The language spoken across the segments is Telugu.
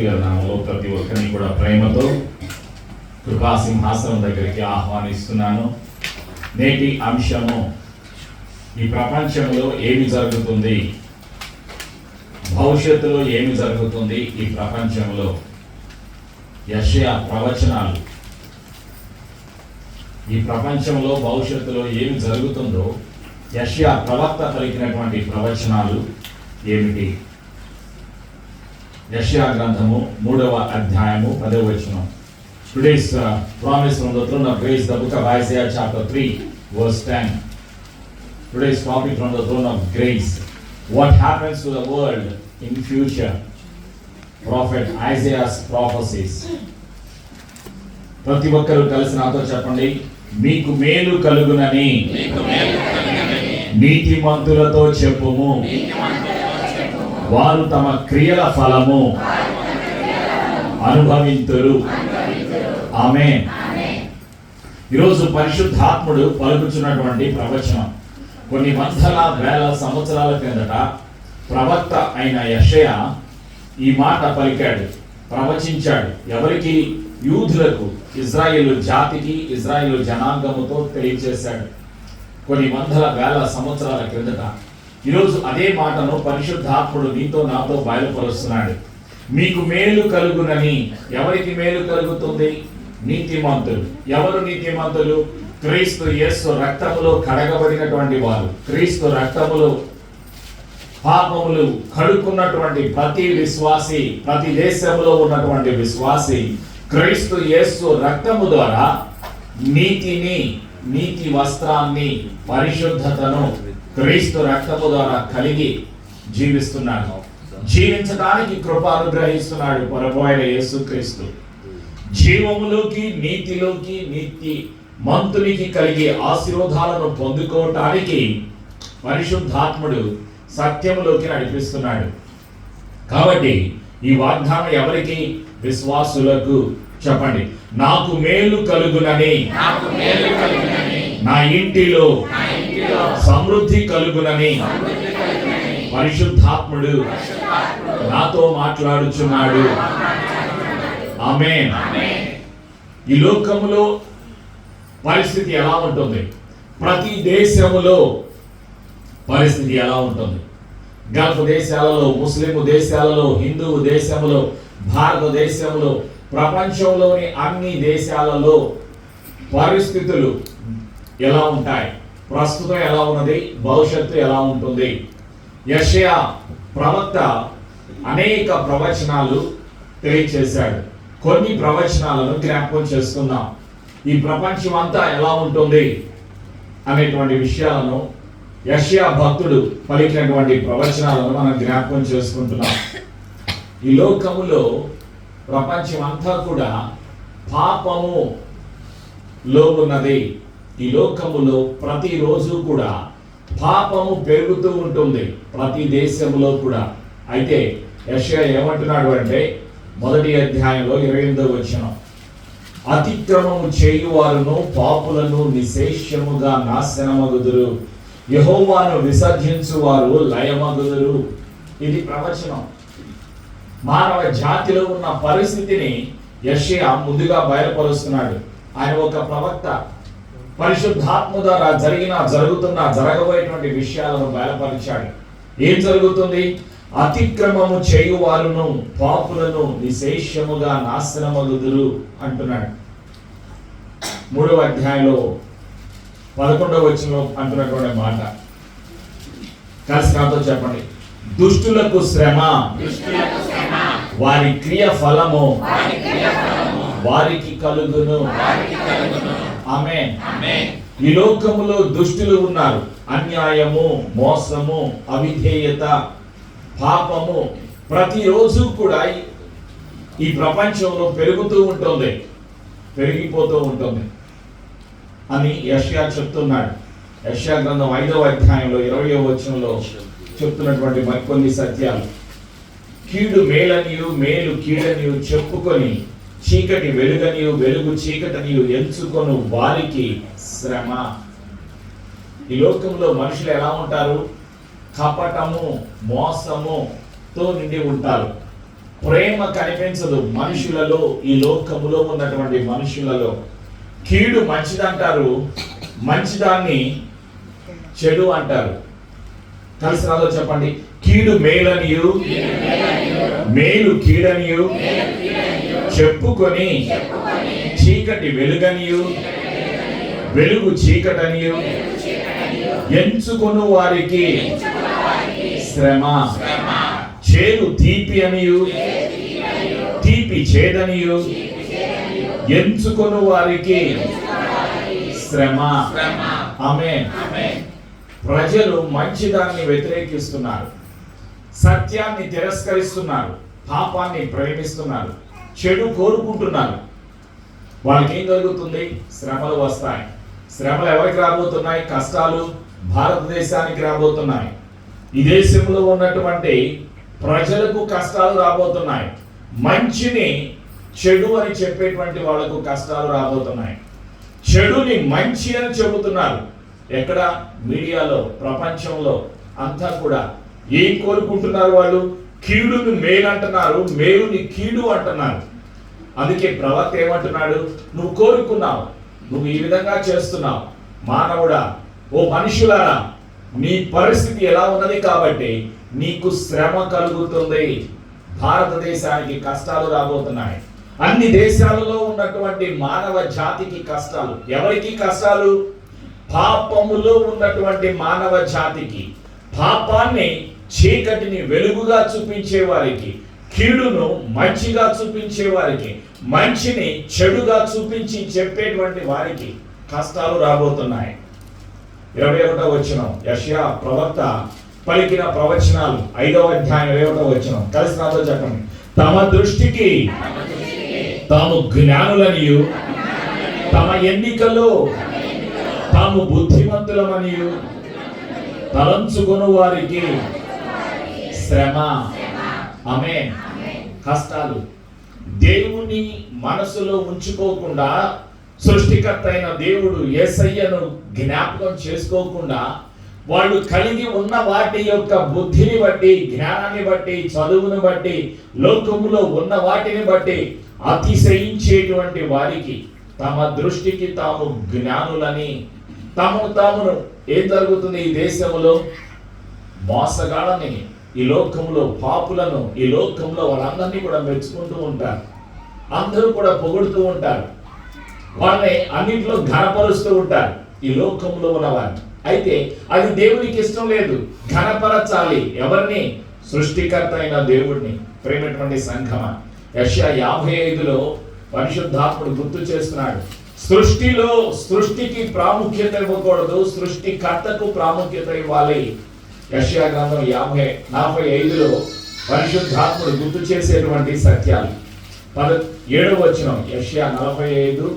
గారి నామంలో ప్రతి ఒక్కరిని కూడా ప్రేమతో కృపా సింహాసనం దగ్గరికి ఆహ్వానిస్తున్నాను. నేటి అంశము, ఈ ప్రపంచంలో ఏమి జరుగుతుంది, భవిష్యత్తులో ఏమి జరుగుతుంది ఈ ప్రపంచంలో. యెషయా ప్రవచనాలు, ఈ ప్రపంచంలో భవిష్యత్తులో ఏమి జరుగుతుందో యెషయా ప్రవక్త పలికినటువంటి ప్రవచనాలు ఏమిటి? యెషయా గ్రంథము 3వ అధ్యాయము 10వ వచనం. Today's promise from the throne of grace, the book of Isaiah chapter 3 verse 10. Today's topic from the throne of grace, what happens to the world in future. Prophet Isaiah's prophecies. ప్రతి ఒక్కరూ కలిసి నాతో చెప్పండి, మీకు మేలు కలుగునని నీతిమంతులతో చెప్పుము, వారు తమ క్రియల ఫలము అనుభవింతురు. ఆమేన్. ఈరోజు పరిశుద్ధాత్ముడు పలుకుచున్నటువంటి ప్రవచనం. కొన్ని వందల వేల సంవత్సరాల కిందట ప్రవక్త అయిన యెషయా ఈ మాట పలికాడు, ప్రవచించాడు. ఎవరికి? యూదులకు, ఇజ్రాయేలు జాతికి, ఇజ్రాయేలు జనాంగముతో తెలియజేశాడు కొన్ని వందల వేల సంవత్సరాల క్రిందట. ఈరోజు అదే మాటను పరిశుద్ధాత్ముడు నీతో నాతో బయలుపరుస్తున్నాడు. మీకు మేలు కలుగునని. ఎవరికి మేలు కలుగుతుంది? నీతిమంతులు. ఎవరు నీతిమంతులు? క్రీస్తు యేసు రక్తములో కడగబడినటువంటి వారు, క్రీస్తు రక్తములో పాపములు కడుక్కున్నటువంటి ప్రతి విశ్వాసి, ప్రతి దేశంలో ఉన్నటువంటి విశ్వాసి క్రీస్తు యేసు రక్తము ద్వారా నీతిని, నీతి వస్త్రాన్ని, పరిశుద్ధతను క్రీస్తు రక్తము ద్వారా కలిగి జీవిస్తున్నాడు. జీవించడానికి కృప అనుగ్రహిస్తున్నాడు ప్రభువైన యేసుక్రీస్తు. జీవములోకి, నీతిలోకి, నీతి మంతునికి కలిగే ఆశీర్వాదాలను పొందుకోవటానికి పరిశుద్ధాత్ముడు సత్యములోకి నడిపిస్తున్నాడు. కాబట్టి ఈ వాగ్దానం ఎవరికి? విశ్వాసులకు. చెప్పండి, నాకు మేలు కలుగునని, నా ఇంటిలో సమృద్ధి కలుగునని పరిశుద్ధాత్ముడు నాతో మాట్లాడుచున్నాడు. ఆమేన్. ఈ లోకములో పరిస్థితి ఎలా ఉంటుంది? ప్రతి దేశములో పరిస్థితి ఎలా ఉంటుంది? గల్ఫ్ దేశాలలో, ముస్లిం దేశాలలో, హిందూ దేశములో, భారతదేశంలో, ప్రపంచంలోని అన్ని దేశాలలో పరిస్థితులు ఎలా ఉంటాయి? ప్రస్తుతం ఎలా ఉన్నది? భవిష్యత్తు ఎలా ఉంటుంది? యెషయా ప్రవక్త అనేక ప్రవచనాలు తెలియచేశాడు. కొన్ని ప్రవచనాలను జ్ఞాపకం చేసుకుందాం. ఈ ప్రపంచం అంతా ఎలా ఉంటుంది అనేటువంటి విషయాలను యెషయా భక్తుడు పలికినటువంటి ప్రవచనాలను మనం జ్ఞాపకం చేసుకుంటున్నాం. ఈ లోకములో ప్రపంచం అంతా కూడా పాపములో ఉన్నది. ఈ లోకములో ప్రతిరోజు కూడా పాపము పెరుగుతూ ఉంటుంది, ప్రతి దేశంలో కూడా. అయితే యెషయా ఏమంటున్నాడు అంటే 1వ అధ్యాయంలో 28వ వచనం, అతిక్రమము చేయువారును పాపులను నిశేషముగా నాశనమగుదురు, యెహోవాను విసర్జించువారు లయమగుదురు. ఇది ప్రవచనం. మానవ జాతిలో ఉన్న పరిస్థితిని యెషయా ముందుగా బయలుపరుస్తున్నాడు. ఆయన ఒక ప్రవక్త. పరిశుద్ధాత్మ ద్వారా జరగబోయేటువంటి విషయాలను బయలుపరిచాడు. ఏం జరుగుతుంది? అతిక్రమము చేయువారును పాపులను నిశేషముగా నాశనమగుదురు అంటున్నాడు. 3వ అధ్యాయంలో 11వ వచనంలో అంటున్నటువంటి మాట కలిసి నాతో చెప్పండి. దుష్టులకు శ్రమ, వారి క్రియ ఫలము వారికి కలుగును. ఆమేన్. ఈ లోకములో దుష్టులు ఉన్నారు. అన్యాయము, మోసము, అవిధేయత, పాపము ప్రతిరోజు కూడా ఈ ప్రపంచంలో పెరుగుతూ ఉంటుంది, పెరిగిపోతూ ఉంటుంది అని యెషయా చెప్తున్నాడు. యెషయా గ్రంథం 5వ అధ్యాయంలో 20వ వచనంలో చెప్తున్నటువంటి మరికొన్ని సత్యాలు. కీడు మేలనియు, మేలు కీడనియు చెప్పుకొని చీకటి వెలుగనియు, వెలుగు చీకటనియు ఎంచుకొను వారికి శ్రమ. ఈ లోకంలో మనుషులు ఎలా ఉంటారు? కపటము, మోసముతో నిండి ఉంటారు. ప్రేమ కనిపించదు మనుషులలో, ఈ లోకములో ఉన్నటువంటి మనుషులలో. కీడు మంచిదంటారు, మంచిదాన్ని చెడు అంటారు. కలిసి నాతో చెప్పండి. కీడు మేలనియు, మేలు కీడనియు చెప్పుకొని చీకటి వెలుగనియు, వెలుగు చీకటనియు ఎంచుకొను వారికి శ్రమ. చేదు తీపి అనియు, తీపి చేదనియు ఎంచుకొను వారికి శ్రమ. ఆమేన్. ప్రజలు మంచిదాన్ని వ్యతిరేకిస్తున్నారు, సత్యాన్ని తిరస్కరిస్తున్నారు, పాపాన్ని ప్రేమిస్తున్నారు, చెడు కోరుకుంటున్నారు. వాళ్ళకి ఏం జరుగుతుంది? శ్రమలు వస్తాయి. శ్రమలు ఎవరికి రాబోతున్నాయి? కష్టాలు భారతదేశానికి రాబోతున్నాయి. ఈ దేశంలో ఉన్నటువంటి ప్రజలకు కష్టాలు రాబోతున్నాయి. మంచిని చెడు అని చెప్పేటువంటి వాళ్ళకు కష్టాలు రాబోతున్నాయి. చెడుని మంచి అని చెబుతున్నారు. ఎక్కడ? మీడియాలో, ప్రపంచంలో అంతా కూడా ఏం కోరుకుంటున్నారు? వాళ్ళు కీడుని మేలు అంటున్నారు, మేలుని కీడు అంటున్నారు. అందుకే ప్రవక్త ఏమంటున్నాడు? నువ్వు కోరుకున్నావు, నువ్వు ఈ విధంగా చేస్తున్నావు. మానవుడా, ఓ మనుషులారా, నీ పరిస్థితి ఎలా ఉన్నది కాబట్టి నీకు శ్రమ కలుగుతుంది. భారతదేశానికి కష్టాలు రాబోతున్నాయి. అన్ని దేశాలలో ఉన్నటువంటి మానవ జాతికి కష్టాలు. ఎవరికి కష్టాలు? పాపములో ఉన్నటువంటి మానవ జాతికి. పాపాన్ని, చీకటిని వెలుగుగా చూపించే వారికి, కీడును మంచిగా చూపించే వారికి, మంచిని చెడుగా చూపించి చెప్పేటువంటి వారికి కష్టాలు రాబోతున్నాయి. 21వ వచనం, యెషయా ప్రవక్త పలికిన ప్రవచనాలు 5వ అధ్యాయం 21వ వచనం. కలిసి నాతో చెప్పండి. తమ దృష్టికి తాము జ్ఞానులనియు, తమ ఎన్నికలో తాము బుద్ధిమంతులమనియు తలంచుకొను వారికి శ్రమ. ఆమేన్. కష్టాలు. దేవుని మనసులో ఉంచుకోకుండా, సృష్టికర్త అయిన దేవుడు యేసయ్యను జ్ఞాపకం చేసుకోకుండా, వాళ్ళు కలిగి ఉన్న వాటి యొక్క బుద్ధిని బట్టి, జ్ఞానాన్ని బట్టి, చదువును బట్టి, లోకములో ఉన్న వాటిని బట్టి అతిశయించేటువంటి వారికి, తమ దృష్టికి తాము జ్ఞానులని, తామును ఏం జరుగుతుంది? ఈ దేశంలో మోసగాళ్ళని, ఈ లోకంలో పాపులను, ఈ లోకంలో వాళ్ళందరినీ కూడా మెచ్చుకుంటూ ఉంటారు. అందరూ కూడా పొగుడుతూ ఉంటారు. వాళ్ళని అన్నింటిలో ఘనపరుస్తూ ఉంటారు ఈ లోకంలో ఉన్నవారిని. అయితే అది దేవునికి ఇష్టం లేదు. ఘనపరచాలి ఎవరిని? సృష్టికర్త అయిన దేవుడిని. ప్రేమటువంటి సంఘమా, యెషయా 55లో పరిశుద్ధాత్ముడు గుర్తు చేస్తున్నాడు. సృష్టికి ప్రాముఖ్యత ఇవ్వకూడదు, సృష్టికర్తకు ప్రాముఖ్యత ఇవ్వాలి. యెషయా గ్రంథం 45లో పరిశుద్ధాత్ముడు గుర్తు చేసేటువంటి సత్యాలు. 7వ వచనం, యెషయా 45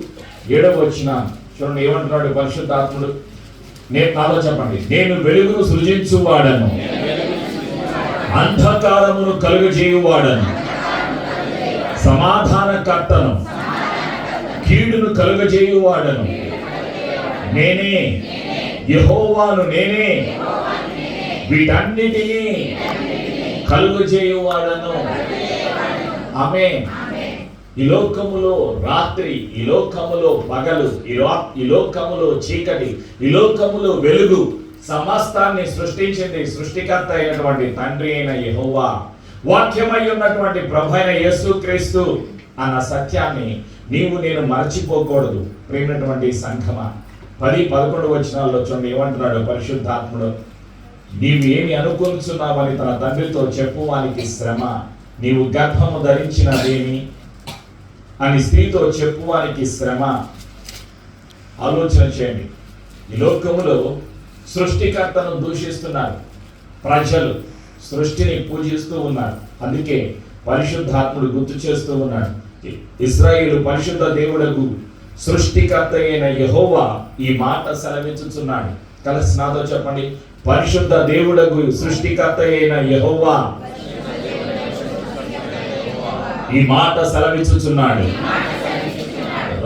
7వ వచనం చూడండి. ఏమంటున్నాడు పరిశుద్ధాత్ముడు? నాతో చెప్పండి. నేను వెలుగును సృజించువాడను, అంధకారమును కలుగజేయువాడను, సమాధానకర్తను, కీడును కలుగజేయువాడను, నేనే యెహోవాను, నేనే వీటన్నిటినీ కలుగజేయువాడను. ఆమేన్. ఈ లోకములో రాత్రి, ఈ లోకములో పగలు, ఈ లోకములో చీకటి, ఈ లోకములో వెలుగు, సమస్తాన్ని సృష్టించింది సృష్టికర్త అయినటువంటి తండ్రి అయిన యెహోవా. వాక్యమై ఉన్నటువంటి ప్రభు అయిన యేసుక్రీస్తు అన్న సత్యాన్ని నీవు నేను మర్చిపోకూడదు. ప్రేమైనటువంటి సంఘమా, 10-11 వచనాల్లో చూడండి ఏమంటున్నాడు పరిశుద్ధాత్ముడు? నీవు ఏమి అనుకుంటున్నావని తన తండ్రితో చెప్పువానికి శ్రమ. నీవు గర్భము ధరించినదేమి అని స్త్రీతో చెప్పువానికి శ్రమ. ఆలోచన చేయండి. ఈ లోకములో సృష్టికర్తను దూషిస్తున్నారు ప్రజలు, సృష్టిని పూజిస్తూ ఉన్నారు. అందుకే పరిశుద్ధాత్ముడు గుర్తు చేస్తూ ఉన్నాడు. ఇశ్రాయేలు పరిశుద్ధ దేవుడకు సృష్టికర్త అయిన యెహోవా ఈ మాట సెలవించుచున్నాడు. కలిసి నాతో చెప్పండి. పరిశుద్ధ దేవుడకు సృష్టికర్త అయిన యెహోవా ఈ మాట సెలవించుచున్నాడు.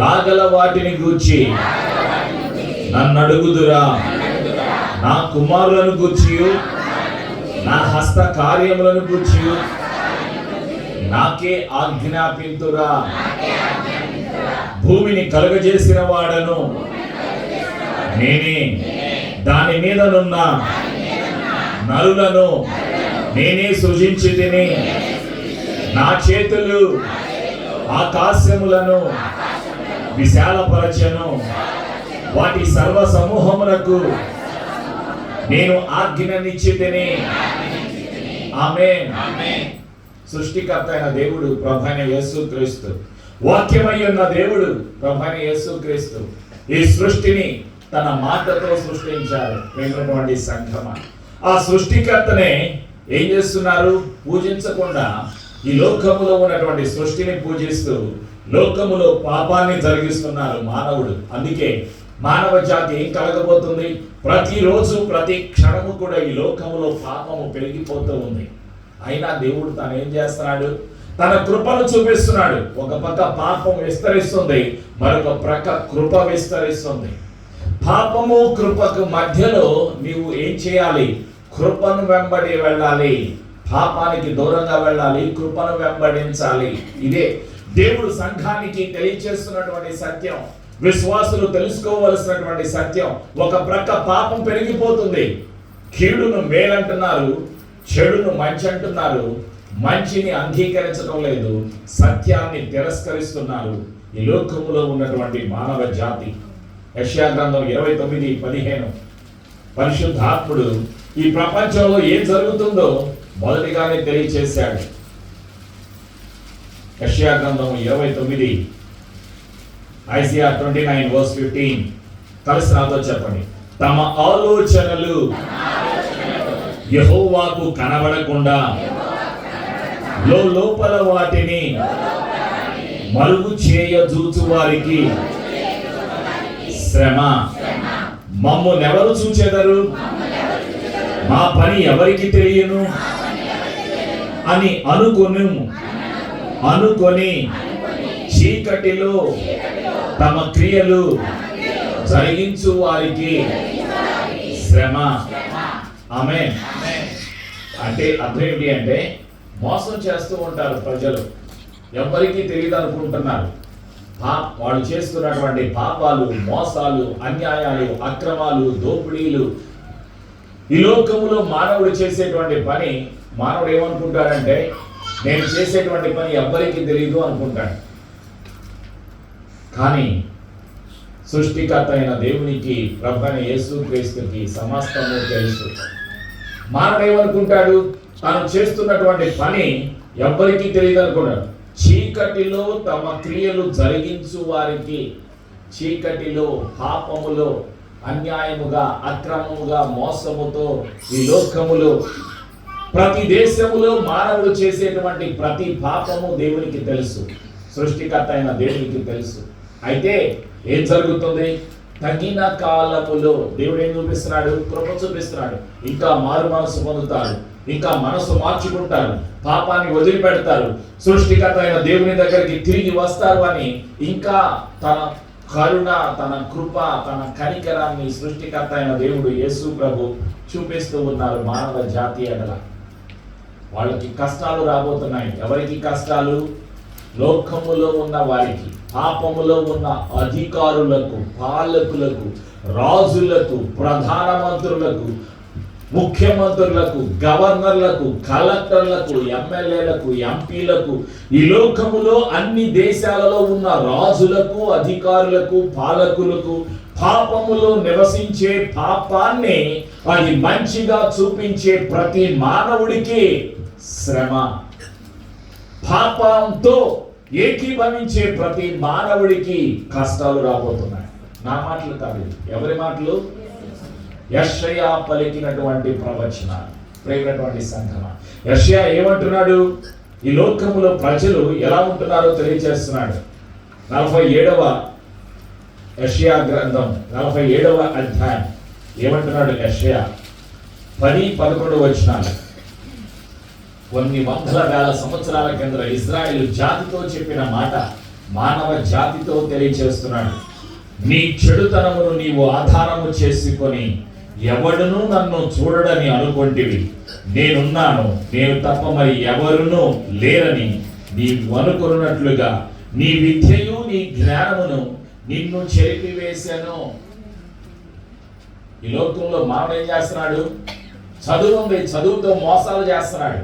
రాగల వాటిని గూర్చి నన్ను అడుగుదురా, నా కుమారులను గూర్చి, నా హస్త కార్యములను గూర్చి నాకే ఆజ్ఞాపింతురా. భూమిని కలుగజేసిన వాడను నేనే, దాని మీదనున్న నరులను నేనే సృజించితిని. నా చేతులు ఆకాశములను విశాలపరచెను, వాటి సర్వ సమూహములకు నేను ఆజ్ఞనిచ్చితిని. ఆమేన్. సృష్టికర్త అయిన దేవుడు ప్రభువైన యేసుక్రీస్తు, వాక్యమై ఉన్న దేవుడు ప్రభువైన యేసుక్రీస్తు ఈ సృష్టిని తన మాటతో సృష్టించారు. ప్రియమైనటువంటి సంఘమా, ఆ సృష్టికర్తనే ఏం చేస్తున్నారు? పూజించకుండా ఈ లోకములో ఉన్నటువంటి సృష్టిని పూజిస్తూ లోకములో పాపాన్ని జరిగిస్తున్నారు మానవుడు. అందుకే మానవ జాతి ఏం కలగబోతుంది? ప్రతిరోజు ప్రతి క్షణము కూడా ఈ లోకములో పాపము పెరిగిపోతూ ఉంది. అయినా దేవుడు తను ఏం చేస్తున్నాడు? తన కృపను చూపిస్తున్నాడు. ఒక పక్క పాపం విస్తరిస్తుంది, మరొక ప్రక్క కృప విస్తరిస్తుంది. పాపము కృపకు మధ్యలో నీవు ఏం చేయాలి? కృపను వెంబడి వెళ్ళాలి. పాపానికి దూరంగా వెళ్ళాలి, కృపను వెంబడించాలి. ఇదే దేవుడు సంఘానికి తెలియజేస్తున్నటువంటి సత్యం, విశ్వాసులు తెలుసుకోవలసినటువంటి సత్యం. ఒక ప్రక్క పాపం పెరిగిపోతుంది, కీడును మేలంటున్నారు, చెడును మంచి అంటున్నారు, మంచిని అంగీకరించడం లేదు, సత్యాన్ని తిరస్కరిస్తున్నారు ఈ లోకములో ఉన్నటువంటి మానవ జాతి. యెషయా గ్రంథం 29:15 పరిశుద్ధాత్ముడు ఈ ప్రపంచంలో ఏం జరుగుతుందో మొదటిగానే తెలియచేశాడు. యెషయా గ్రంథం 29, ఐజియా 29:15 కలిసి నాతో చెప్పండి. తమ ఆలోచనలు యెహోవాకు కనబడకుండా లోపల వాటిని మరుగు చేయజూచు వారికి శ్రమ. మమ్మునెవరు చూచెదరు? మా పని ఎవరికి తెలియను అని అనుకొని చీకటిలో తమ క్రియలు జరిగించు వారికి శ్రమ. ఆమేన్. అంటే అర్థం ఏంటి అంటే, మోసం చేస్తూ ఉంటారు ప్రజలు, ఎవరికి తెలియదు అనుకుంటున్నారు. వాళ్ళు చేస్తున్నటువంటి పాపాలు, మోసాలు, అన్యాయాలు, అక్రమాలు, దోపిడీలు, ఈ లోకములో మానవుడు చేసేటువంటి పని, మానవుడు ఏమనుకుంటాడంటే నేను చేసేటువంటి పని ఎవ్వరికి తెలియదు అనుకుంటాడు. కానీ సృష్టికర్త అయిన దేవునికి, ప్రభువైన యేసుక్రీస్తుకి సమస్తము తెలుసు. మానవుడు ఏమనుకుంటాడు? తాను చేస్తున్నటువంటి పని ఎవ్వరికి తెలియదు అనుకున్నాడు. చీకటిలో తమ క్రియలు జరిగించు వారికి, చీకటిలో, పాపములో, అన్యాయముగా, అక్రమముగా, మోసముతో ఈ లోకములో ప్రతి దేశములో మానవుడు చేసేటువంటి ప్రతి పాపము దేవునికి తెలుసు, సృష్టికర్త అయిన దేవునికి తెలుసు. అయితే ఏం జరుగుతుంది? తగిన కాలములో దేవుడు ఏం చూపిస్తున్నాడు? కృప చూపిస్తున్నాడు. ఇంకా మారు మనసు పొందుతారు, ఇంకా మనసు మార్చుకుంటారు, పాపాన్ని వదిలిపెడతారు, సృష్టికర్త అయిన దేవుని దగ్గరికి తిరిగి వస్తారు అని ఇంకా తన కరుణ, తన కృప, తన కనికరాన్ని సృష్టికర్త అయిన దేవుడు యేసు ప్రభు చూపిస్తూ ఉన్నారు మానవ జాతి ఎడల. వాళ్ళకి కష్టాలు రాబోతున్నాయి. ఎవరికి కష్టాలు? లోకములో ఉన్న వారికి, పాపములో ఉన్న అధికారులకు, పాలకులకు, రాజులకు, ప్రధానమంత్రులకు, ముఖ్యమంత్రులకు, గవర్నర్లకు, కలెక్టర్లకు, ఎమ్మెల్యేలకు, ఎంపీలకు, ఈ లోకములో అన్ని దేశాలలో ఉన్న రాజులకు, అధికారులకు, పాలకులకు, పాపములో నివసించే పాపాన్ని అది మంచిగా చూపించే ప్రతి మానవుడికి శ్రమ. పాపంతో ఏకీభవించే ప్రతి మానవుడికి కష్టాలు రాబోతున్నాయి. నా మాటలు కాదు, ఎవరి మాటలు? యెషయా పలికినటువంటి ప్రవచనాలు. ప్రియమైనటువంటి సంఘమా, యెషయా ఏమంటున్నాడు? ఈ లోకములో ప్రజలు ఎలా ఉంటున్నారో తెలియజేస్తున్నాడు. 47వ యెషయా గ్రంథం 47వ అధ్యాయం ఏమంటున్నాడు? యెషయా 10-11 వచనాలు. కొన్ని వందల వేల సంవత్సరాల కింద ఇజ్రాయేలు జాతితో చెప్పిన మాట మానవ జాతితో తెలియజేస్తున్నాడు. నీ చెడుతనమును నీవు ఆధారము చేసుకొని ఎవడును నన్ను చూడడని అనుకొంటివి. నేనున్నాను, నేను తప్ప మరి ఎవరునూ లేరని నీవు అనుకున్నట్లుగా నీ విద్యయు నీ జ్ఞానమును నిన్ను చెరిపివేశాను. ఈ లోకంలో మానవుడు ఏం చేస్తున్నాడు? చదువు ఉంది, చదువుతో మోసాలు చేస్తున్నాడు.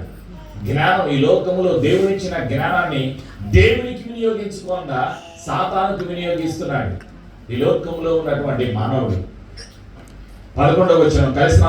జ్ఞానం, ఈ లోకంలో దేవునిచ్చిన జ్ఞానాన్ని దేవునికి వినియోగించకుండా సాతానుకు వినియోగిస్తున్నాడు ఈ లోకంలో ఉన్నటువంటి మానవుడు. 11వ వచనం కలిసి